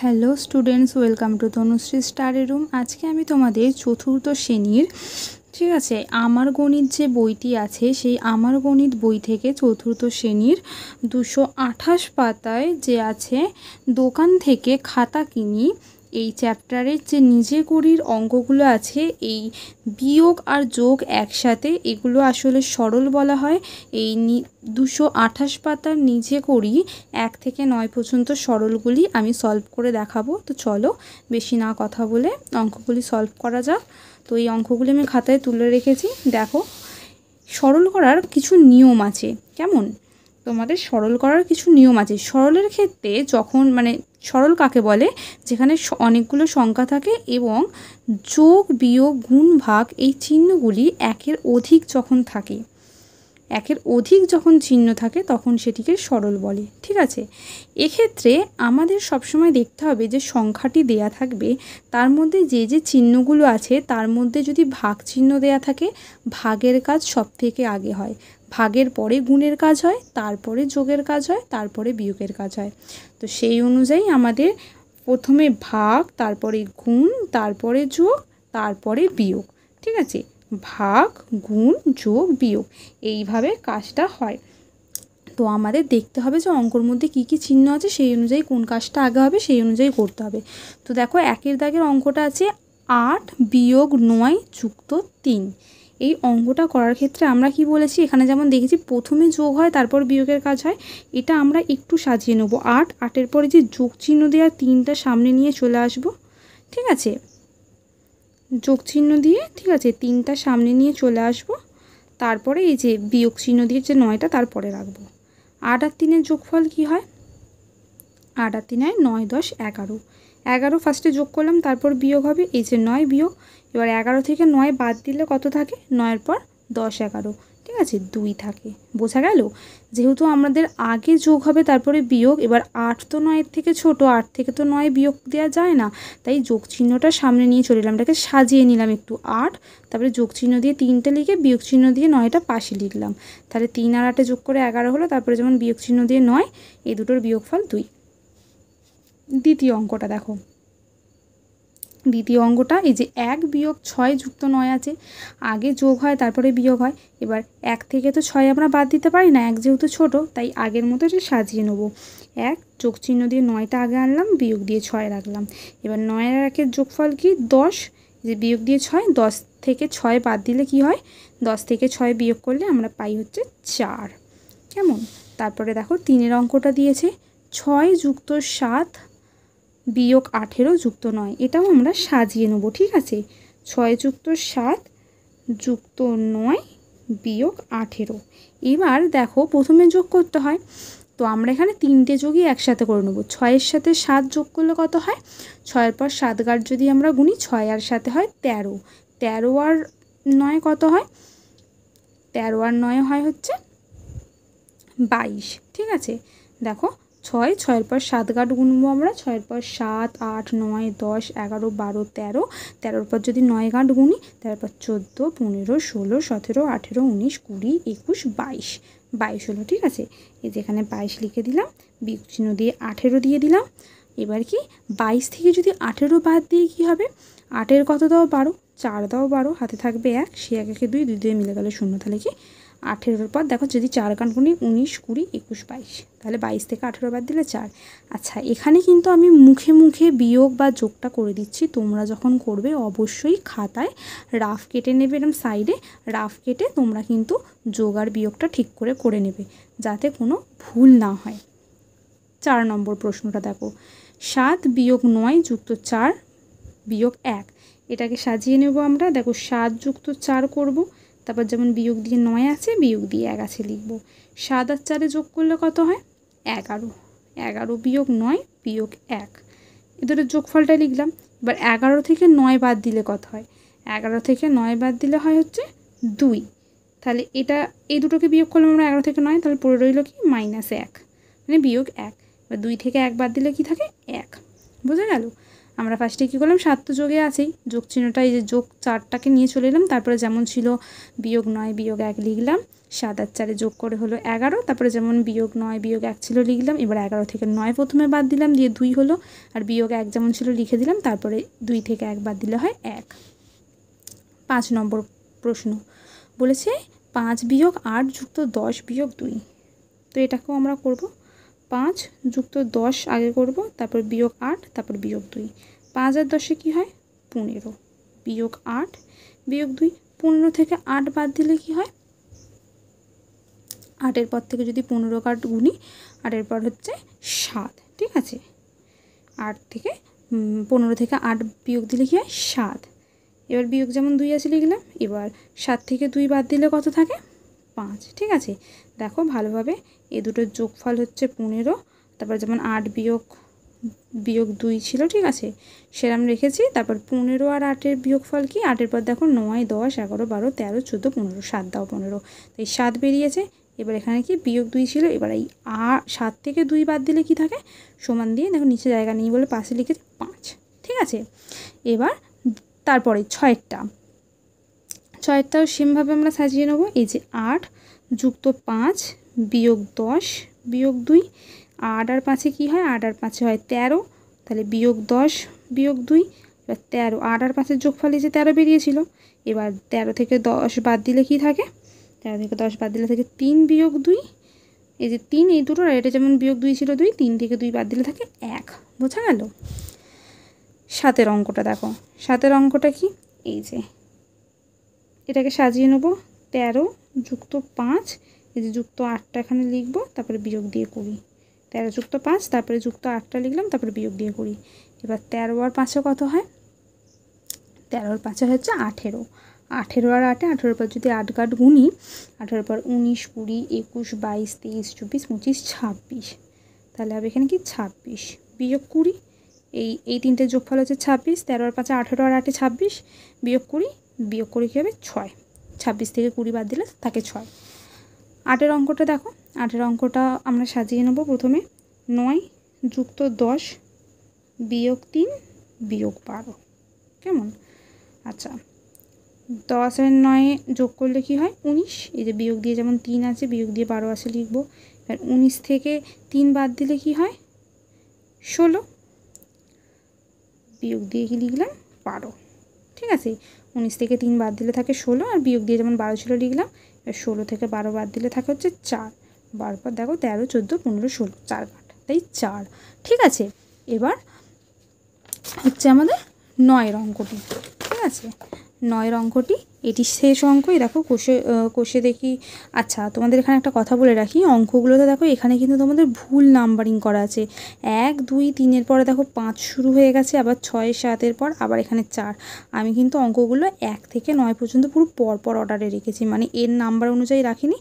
Hello students, welcome to Tanushree study room. আজকে আমি তোমাদের চতুর্থ শ্রেণীর, ঠিক আছে, আমার গণিত যে বইটি আছে সেই আমার গণিত বই থেকে চতুর্থ শ্রেণীর 228 পাতায় যে আছে দোকান থেকে খাতা কিনি, এই চ্যাপ্টারের যে নিজে করির অঙ্কগুলো আছে, এই বিয়োগ আর যোগ একসাথে, এগুলো আসলে সরল বলা হয়। এই 228 পাতার নিজে করি 1 থেকে 9 পর্যন্ত সরলগুলি আমি সলভ করে দেখাবো। তো চলো বেশি না কথা বলে অঙ্কগুলি সলভ করা যাক। তো এই অঙ্কগুলি আমি খাতায় তুলে রেখেছি। দেখো, সরল করার কিছু নিয়ম আছে। কেমন? তোমাদের সরল করার কিছু নিয়ম আছে। সরলের ক্ষেত্রে যখন সরল কাকে বলে? যেখানে অনেকগুলো সংখ্যা থাকে এবং যোগ বিয়োগ গুণ ভাগ এই চিহ্নগুলি একের অধিক যখন থাকে, একের অধিক যখন চিহ্ন থাকে তখন সেটিকে সরল বলে। ঠিক আছে, এক্ষেত্রে আমাদের সবসময় দেখতে হবে যে সংখ্যাটি দেয়া থাকবে, তার মধ্যে যে যে চিহ্নগুলো আছে তার মধ্যে যদি ভাগ চিহ্ন দেয়া থাকে, ভাগের কাজ সব থেকে আগে হয়। ভাগের পরে গুণের কাজ হয়, তারপরে যোগের কাজ হয়, তারপরে বিয়োগের কাজ হয়। তো সেই অনুযায়ী আমাদের প্রথমে ভাগ, তারপরে গুণ, তারপরে যোগ, তারপরে বিয়োগ। ঠিক আছে, ভাগ গুণ যোগ বিয়োগ এইভাবে কাজটা হয়। তো আমাদের দেখতে হবে যে অঙ্কর মধ্যে কি কি চিহ্ন আছে, সেই অনুযায়ী কোন কাজটা আগে হবে সেই অনুযায়ী করতে হবে। তো দেখো, একের দাগের অঙ্কটা আছে 8 বিয়োগ 9 যুক্ত 3। এই অঙ্কটা করার ক্ষেত্রে আমরা কি বলেছি, এখানে যেমন দেখেছি প্রথমে যোগ হয় তারপর বিয়োগের কাজ হয়, এটা আমরা একটু সাজিয়ে নেব। 8-8-এর পরে যে যোগ চিহ্ন দেওয়া 3টা সামনে নিয়ে চলে আসব। ঠিক আছে, যোগ চিহ্ন দিয়ে, ঠিক আছে, 3টা সামনে নিয়ে চলে আসব। তারপরে এই যে বিয়োগ চিহ্ন দিয়ে যে 9টা তারপরে রাখবো। 8 আর 3-এর যোগফল কি হয়? 8 আর 3 হয় 9, 10, 11। 11 ফার্স্টে যোগ করলাম, তারপর বিয়োগ হবে, এই যে 9 বিয়োগ। এবার 11 থেকে 9 বাদ দিলে কত থাকে? 9-এর পর 10, 11, ঠিক আছে, 2 থাকে। বোঝা গেল? যেহেতু আমাদের আগে যোগ হবে তারপরে বিয়োগ, এবার 8 তো 9-এর থেকে ছোট, 8 থেকে তো 9 বিয়োগ দেওয়া যায় না, তাই যোগ চিহ্নটা সামনে নিয়ে চলে এলাম, এটাকে সাজিয়ে নিলাম একটু। 8, তারপরে যোগ চিহ্ন দিয়ে 3টে লিখে বিয়োগ চিহ্ন দিয়ে 9টা পাশে লিখলাম। তাহলে 3 আর 8-এ যোগ করে 11 হলো, তারপরে যেমন বিয়োগ চিহ্ন দিয়ে 9, এই দুটোর বিয়োগফল 2। দ্বিতীয় অঙ্কটা দেখো, দ্বিতীয় অঙ্কটা এই যে 1 বিয়োগ 6 যুক্ত 9 আছে, আগে যোগ হয় তারপরে বিয়োগ হয়। এবার 1 থেকে তো 6 আমরা বাদ দিতে পারি না, 1 যেহেতু ছোট, তাই আগের মতো এটা সাজিয়ে নেব। 1 যোগ চিহ্ন দিয়ে 9টা আগে আনলাম, বিয়োগ দিয়ে 6 রাখলাম। এবার 9 আর 1-এর যোগফল কি? 10। যে বিয়োগ দিয়ে 6, 10 থেকে 6 বাদ দিলে কি হয়? 10 থেকে 6 বিয়োগ করলে আমরা পাই হচ্ছে 4। কেমন? তারপরে দেখো 3-এর অঙ্কটা দিয়েছে 6 যুক্ত 7 বিয়োগ 18 যুক্ত 9, এটাও আমরা সাজিয়ে নেব। ঠিক আছে, 6 যুক্ত 7 যুক্ত 9 বিয়োগ 18। এবার দেখো প্রথমে যোগ করতে হয়, তো আমরা এখানে 3টে যোগই একসাথে করে নেব। 6-এর সাথে 7 যোগ করলে কত হয়? 6-এর পর 7 গাঁট যদি আমরা গুনি, 6 আর 7 হয় 13। 13 আর 9 কত হয়? 13 আর 9 হয় হচ্ছে 22। ঠিক আছে, দেখো 6-6-এর পর 7 গাঁট গুনবো আমরা। 6-এর পর 7, 8, 9, 10, 11, 12, 13। 13-এর পর যদি 9 গাঁট গুনি, তারপর 14, 15, 16, 17, 18, 19, 20, 21, 22, 22 হলো। ঠিক আছে, এই যে এখানে 22 লিখে দিলাম, বিয়োগ চিহ্ন দিয়ে 18 দিয়ে দিলাম। এবার কি 22 থেকে যদি 18 বাদ দিয়ে কি হবে? 8-এর কত দাও? 12, 4 দাও 12, হাতে থাকবে 1, সে 1-এ 2, 2 2 মিলে গেল 0। তাহলে কি 18-এর পর দেখো যদি 4 গাঁট গুনি, 19, 20, 21, 22, তাহলে 22 থেকে 18 বাদ দিলে 4। আচ্ছা, এখানে কিন্তু আমি মুখে মুখে বিয়োগ বা যোগটা করে দিচ্ছি, তোমরা যখন করবে অবশ্যই খাতায় রাফ কেটে নেবে, এরকম সাইডে রাফ কেটে তোমরা কিন্তু যোগ আর বিয়োগটা ঠিক করে নেবে, যাতে কোনো ভুল না হয়। 4 নম্বর প্রশ্নটা দেখো, 7 বিয়োগ 9 যুক্ত 4 বিয়োগ 1, এটাকে সাজিয়ে নেব আমরা। দেখো 7 যুক্ত 4 করব, তারপর যেমন বিয়োগ দিয়ে 9 আছে, বিয়োগ দিয়ে 1 আছে লিখব। 7 আর 4-এ যোগ করলে কত হয়? 11। 11 বিয়োগ 9 বিয়োগ 1, এদের যোগফলটা লিখলাম। এবার 11 থেকে 9 বাদ দিলে কত হয়? 11 থেকে 9 বাদ দিলে হয় হচ্ছে 2। তাহলে এটা এই দুটোকে বিয়োগ করলাম আমরা, 11 থেকে 9, তাহলে পড়ে রইল কি? -1, মানে বিয়োগ 1। এবার 2 থেকে 1 বাদ দিলে কি থাকে? 1। বোঝা গেল? আমরা ফার্স্টে কী করলাম? 7 তো যোগে আছেই, যোগ চিহ্নটা এই যে যোগ 4টাকে নিয়ে চলে এলাম, তারপরে যেমন ছিল বিয়োগ 9 বিয়োগ 1 লিখলাম, 7 আর 4 যোগ করে হলো 11, তারপরে যেমন বিয়োগ 9 বিয়োগ 1 ছিল লিখলাম, এবার 11 থেকে 9 প্রথমে বাদ দিলাম, দিয়ে 2 হলো, আর বিয়োগ 1 যেমন ছিল লিখে দিলাম, তারপরে 2 থেকে 1 বাদ দিলে হয় 1। 5 নম্বর প্রশ্ন বলেছে 5 বিয়োগ 8 যুক্ত 10 বিয়োগ 2। তো এটাকেও আমরা করব, 5 যুক্ত 10 আগে করব, তারপর বিয়োগ 8, তারপর বিয়োগ 2। 5 আর 10-এ কী হয় 15, বিয়োগ 8 বিয়োগ 2। 15 থেকে 8 বাদ দিলে কি হয়, 8-এর পর থেকে যদি 15 কাট গুনি, 8-এর পর হচ্ছে 7, ঠিক আছে। 8 থেকে 15 থেকে 8 বিয়োগ দিলে কি হয় 7। এবার বিয়োগ যেমন 2 আছে লিখলাম, এবার 7 থেকে 2 বাদ দিলে কত থাকে 5, ঠিক আছে। দেখো ভালোভাবে, এই দুটোর যোগফল হচ্ছে 15, তারপর যেমন 8 বিয়োগ 2 ছিল, ঠিক আছে, সেরকম রেখেছি। তারপর 15 আর 8-এর বিয়োগফল কি, 8-এর পর দেখো 9 10 11 12 13 14 15, 7 দাও 15, তাই 7 বেরিয়েছে। এবার এখানে কি বিয়োগ 2 ছিল, এবার এই 7 থেকে 2 বাদ দিলে কি থাকে, সমান দিয়ে দেখো নিচে জায়গা নেই বলে পাশে লিখেছি 5, ঠিক আছে। এবার তারপরে 6-এরটাও সেমভাবে আমরা সাজিয়ে নেব। এই যে 8 যুক্ত 5 বিয়োগ 10 বিয়োগ 2, 8 আর 5-এ কী হয়, 8 আর 5-এ হয় 13, তাহলে বিয়োগ 10 বিয়োগ 2, এবার 13, 8 আর 5-এর যোগফল এই যে 13 বেরিয়েছিল। এবার 13 থেকে 10 বাদ দিলে কি থাকে, 13 থেকে 10 বাদ দিলে থাকে 3 বিয়োগ 2, এই যে 3, এই দুটোর, আর এটা যেমন বিয়োগ 2 ছিল 2, 3 থেকে 2 বাদ দিলে থাকে 1, বোঝা গেল। 7-এর অঙ্কটা দেখো, 7-এর অঙ্কটা কি, এই যে এটাকে সাজিয়ে নেব, 13 যুক্ত 5, এই যে যুক্ত 8টা এখানে লিখবো, তারপরে বিয়োগ দিয়ে 20, 13 যুক্ত 5, তারপরে যুক্ত 8টা লিখলাম, তারপরে বিয়োগ দিয়ে 20। এবার 13 আর 5-এ কত হয়, 13 আর 5-এ হচ্ছে 18, 18 আর 8-এ, 18-এর পর যদি 8 কাট গুনি, 18-এর পর 19 20 21 22 23 24 25 26, তাহলে হবে এখানে কি 26 বিয়োগ 20, এই তিনটে যোগফল হচ্ছে 26, 13 আর 5-এ 18 আর 8-এ 26 বিয়োগ 20, বিয়োগ করে কী হবে 6, 26 থেকে 20 বাদ দিলে থাকে 6। 8-এর অঙ্কটা দেখো, 8-এর অঙ্কটা আমরা সাজিয়ে নেব প্রথমে, 9 যুক্ত 10 বিয়োগ 3 বিয়োগ 12, কেমন। আচ্ছা, 10 আর 9 যোগ করলে কি হয় 19, এই যে বিয়োগ দিয়ে যেমন 3 আছে, বিয়োগ দিয়ে 12 আছে লিখবো। এবার 19 থেকে 3 বাদ দিলে কি হয় 16, বিয়োগ দিয়ে কি লিখলাম 12, ঠিক আছে। 19 থেকে 3 বাদ দিলে থাকে 16, আর বিয়োগ দিয়ে যেমন 12 ছিল লিখলাম। এবার 16 থেকে 12 বাদ দিলে থাকে হচ্ছে 4, 12 পর দেখো 13 14 15 16, 4 কাট, তাই 4, ঠিক আছে। এবার হচ্ছে আমাদের 9-এর অঙ্কটি, ঠিক আছে। 9-এর অঙ্কটি এটি শেষ অঙ্কই, দেখো কোষে দেখি। আচ্ছা, তোমাদের এখানে একটা কথা বলে রাখি, অঙ্কগুলোতে দেখো এখানে কিন্তু তোমাদের ভুল নাম্বারিং করা আছে, 1 2 3-এর পরে দেখো 5 শুরু হয়ে গেছে, আবার 6 7-এর পর আবার এখানে 4। আমি কিন্তু অঙ্কগুলো 1 থেকে 9 পর্যন্ত পুরো পরপর অর্ডারে রেখেছি, মানে এর নাম্বার অনুযায়ী রাখিনি,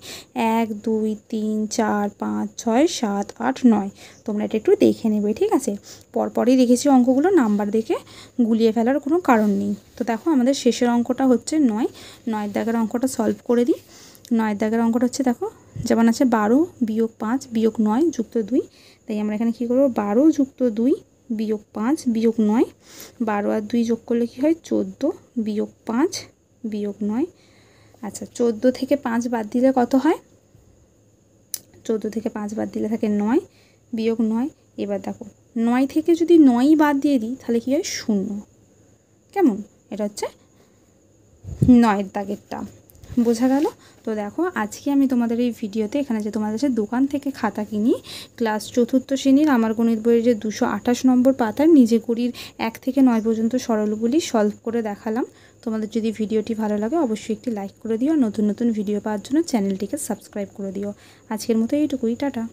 1 2 3 4 5 6 7 8 9, তোমরা এটা একটু দেখে নেবে, ঠিক আছে। পরপরই রেখেছি অঙ্কগুলো, নাম্বার দেখে গুলিয়ে ফেলার কোনো কারণ নেই। তো দেখো আমাদের শেষের অঙ্কটা হচ্ছে 9, 9 দাগের অঙ্কটা সলভ করে দিই। 9 দাগের অঙ্কটা হচ্ছে দেখো যেমন আছে 12 বিয়োগ 5 বিয়োগ 9 যুক্ত 2, তাই আমরা এখানে কী করবো 12 যুক্ত 2 বিয়োগ 5 বিয়োগ 9, 12 আর 2 যোগ করলে কী হয় 14 বিয়োগ 5 বিয়োগ 9। আচ্ছা, 14 থেকে 5 বাদ দিলে কত হয়, 14 থেকে 5 বাদ দিলে থাকে 9 বিয়োগ 9। এবার দেখো 9 থেকে যদি 9ই বাদ দিয়ে দিই তাহলে কী হয় 0, কেমন। এটা হচ্ছে 9-এর দাগেরটা, বোঝা গেল। তো দেখো আজকে আমি তোমাদের এই ভিডিওতে এখানে যে তোমাদের কাছে দোকান থেকে খাতা কিনি, ক্লাস 4র্থ শ্রেণীর আমার গণিত বইয়ের যে 228 নম্বর পাতার নিজে করির 1 থেকে 9 পর্যন্ত সরলগুলি সলভ করে দেখালাম। তোমাদের যদি ভিডিওটি ভালো লাগে অবশ্যই একটি লাইক করে দিও, আর নতুন নতুন ভিডিও পাওয়ার জন্য চ্যানেলটিকে সাবস্ক্রাইব করে দিও। আজকের মতো এইটুকুই, টাটা।